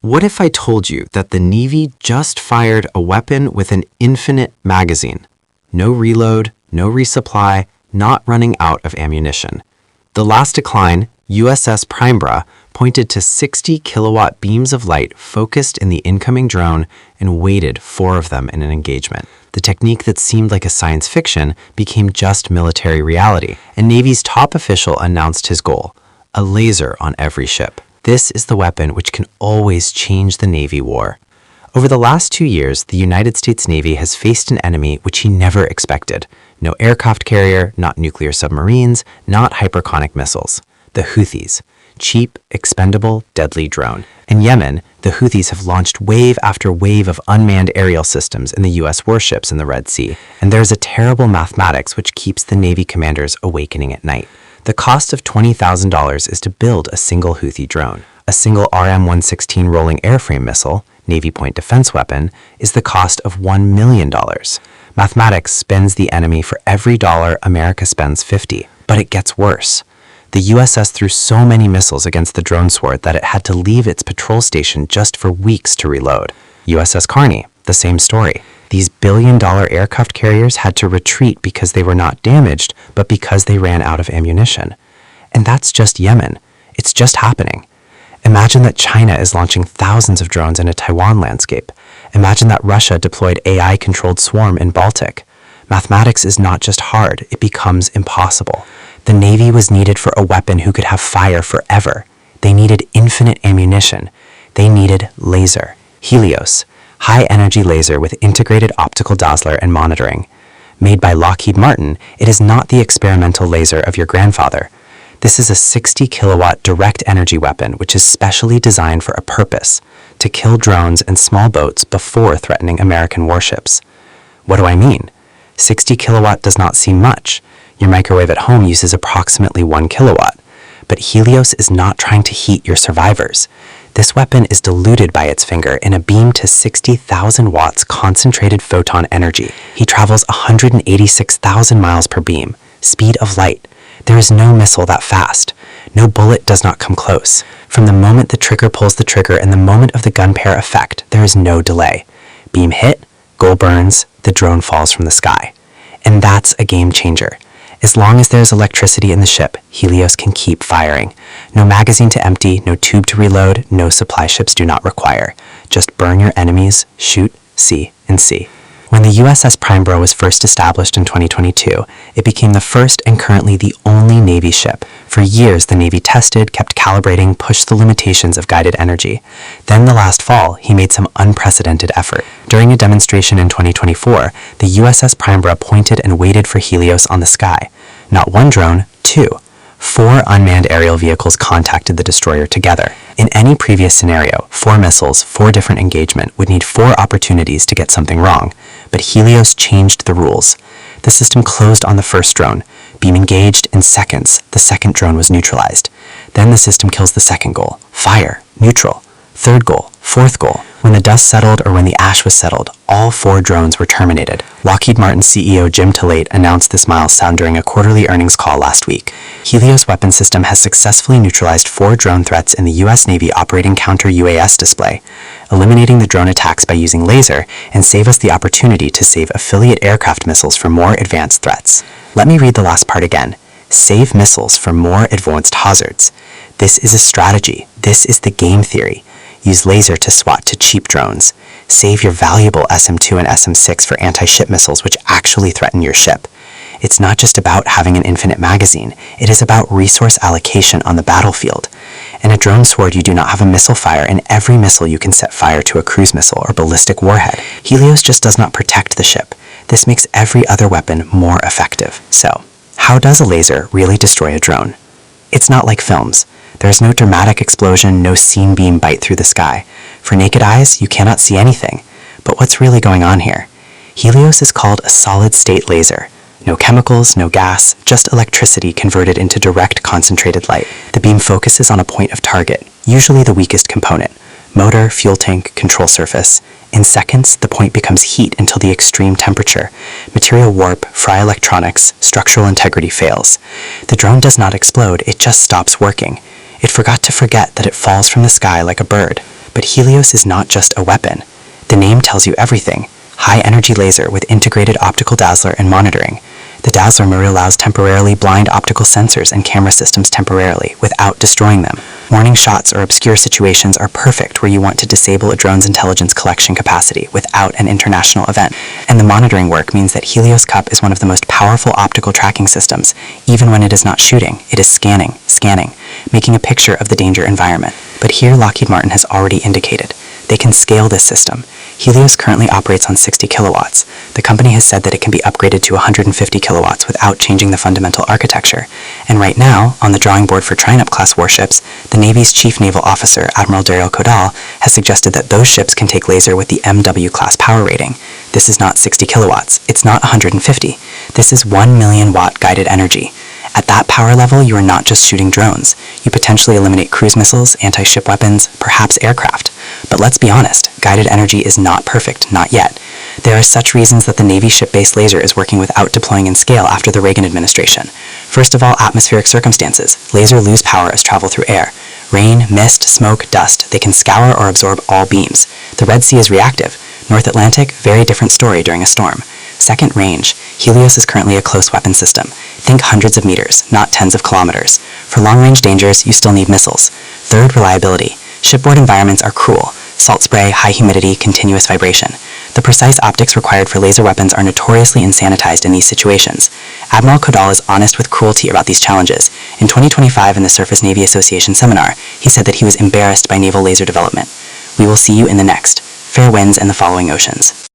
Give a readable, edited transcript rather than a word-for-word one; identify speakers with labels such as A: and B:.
A: What if I told you that the Navy just fired a weapon with an infinite magazine? No reload, no resupply, not running out of ammunition. The last decline, USS Primeborough, pointed to 60 kilowatt beams of light focused in the incoming drone and weighted 4 of them in an engagement. The technique that seemed like a science fiction became just military reality, and Navy's top official announced his goal: a laser on every ship. This is the weapon which can always change the Navy war. Over the last 2 years, the United States Navy has faced an enemy which he never expected. No aircraft carrier, not nuclear submarines, not hypersonic missiles. The Houthis. Cheap, expendable, deadly drone. In Yemen, the Houthis have launched wave after wave of unmanned aerial systems in the U.S. warships in the Red Sea, and there's a terrible mathematics which keeps the Navy commanders awakening at night. The cost of $20,000 is to build a single Houthi drone. A single RM-116 rolling airframe missile, Navy point defense weapon, is the cost of $1 million. Mathematics spends the enemy for every dollar America spends 50. But it gets worse. The USS threw so many missiles against the drone sword that it had to leave its patrol station just for weeks to reload. USS Carney, the same story. These billion-dollar aircraft carriers had to retreat because they were not damaged, but because they ran out of ammunition. And that's just Yemen. It's just happening. Imagine that China is launching thousands of drones in a Taiwan landscape. Imagine that Russia deployed AI-controlled swarm in Baltic. Mathematics is not just hard, it becomes impossible. The Navy was needed for a weapon who could have fire forever. They needed infinite ammunition. They needed laser. Helios, high-energy laser with integrated optical dazzler and monitoring. Made by Lockheed Martin, it is not the experimental laser of your grandfather. This is a 60-kilowatt direct energy weapon which is specially designed for a purpose: to kill drones and small boats before threatening American warships. What do I mean? 60 kilowatt does not seem much. Your microwave at home uses approximately 1 kilowatt. But Helios is not trying to heat your survivors. This weapon is diluted by its finger in a beam to 60,000 watts concentrated photon energy. He travels 186,000 miles per beam, speed of light. There is no missile that fast. No bullet does not come close. From the moment the trigger pulls the trigger and the moment of the gun pair effect, there is no delay. Beam hit, goal burns, the drone falls from the sky. And that's a game changer. As long as there is electricity in the ship, Helios can keep firing. No magazine to empty, no tube to reload, no supply ships do not require. Just burn your enemies, shoot, see, and see. When the USS Primeborough was first established in 2022, it became the first and currently the only Navy ship. For years, the Navy tested, kept calibrating, pushed the limitations of guided energy. Then the last fall, he made some unprecedented effort. During a demonstration in 2024, the USS Primeborough pointed and waited for Helios on the sky. Not one drone, 2. 4 unmanned aerial vehicles contacted the destroyer together. In any previous scenario, 4 missiles, 4 different engagement would need 4 opportunities to get something wrong. But Helios changed the rules. The system closed on the first drone. Beam engaged in seconds. The second drone was neutralized. Then the system kills the second goal. Fire. Neutral. Third goal. Fourth goal. When the dust settled or when the ash was settled, all 4 drones were terminated. Lockheed Martin CEO Jim Tillate announced this milestone during a quarterly earnings call last week. Helios weapon system has successfully neutralized 4 drone threats in the U.S. Navy operating counter-UAS display, eliminating the drone attacks by using laser, and save us the opportunity to save affiliate aircraft missiles for more advanced threats. Let me read the last part again. Save missiles for more advanced hazards. This is a strategy. This is the game theory. Use laser to swat to cheap drones. Save your valuable SM-2 and SM-6 for anti-ship missiles which actually threaten your ship. It's not just about having an infinite magazine. It is about resource allocation on the battlefield. In a drone sword, you do not have a missile fire. In every missile, you can set fire to a cruise missile or ballistic warhead. Helios just does not protect the ship. This makes every other weapon more effective. So, how does a laser really destroy a drone? It's not like films. There is no dramatic explosion, no scene beam bite through the sky. For naked eyes, you cannot see anything. But what's really going on here? Helios is called a solid-state laser. No chemicals, no gas, just electricity converted into direct concentrated light. The beam focuses on a point of target, usually the weakest component: motor, fuel tank, control surface. In seconds, the point becomes heat until the extreme temperature. Material warp, fry electronics, structural integrity fails. The drone does not explode, it just stops working. It forgot that it falls from the sky like a bird.
B: But Helios is not just a weapon. The name tells you everything. High-energy laser with integrated optical dazzler and monitoring. The dazzler mode allows temporarily blind optical sensors and camera systems temporarily, without destroying them. Warning shots or obscure situations are perfect where you want to disable a drone's intelligence collection capacity without an international event. And the monitoring work means that Helios Cup is one of the most powerful optical tracking systems. Even when it is not shooting, it is scanning, making a picture of the danger environment. But here Lockheed Martin has already indicated they can scale this system. Helios currently operates on 60 kilowatts. The company has said that it can be upgraded to 150 kilowatts without changing the fundamental architecture. And right now, on the drawing board for Triumph-class warships, the Navy's Chief Naval Officer, Admiral Daryl Kodal, has suggested that those ships can take laser with the MW-class power rating. This is not 60 kilowatts. It's not 150. This is 1 million watt guided energy. At that power level, you are not just shooting drones. You potentially eliminate cruise missiles, anti-ship weapons, perhaps aircraft. But let's be honest, guided energy is not perfect, not yet. There are such reasons that the Navy ship-based laser is working without deploying in scale after the Reagan administration. First of all, atmospheric circumstances. Laser lose power as travel through air. Rain, mist, smoke, dust. They can scour or absorb all beams. The Red Sea is reactive. North Atlantic, very different story during a storm. Second, range. Helios is currently a close weapon system. Think hundreds of meters, not tens of kilometers. For long-range dangers, you still need missiles. Third, reliability. Shipboard environments are cruel. Salt spray, high humidity, continuous vibration. The precise optics required for laser weapons are notoriously insanitized in these situations. Admiral Kodal is honest with cruelty about these challenges. In 2025 in the Surface Navy Association seminar, he said that he was embarrassed by naval laser development. We will see you in the next. Fair winds in the following oceans.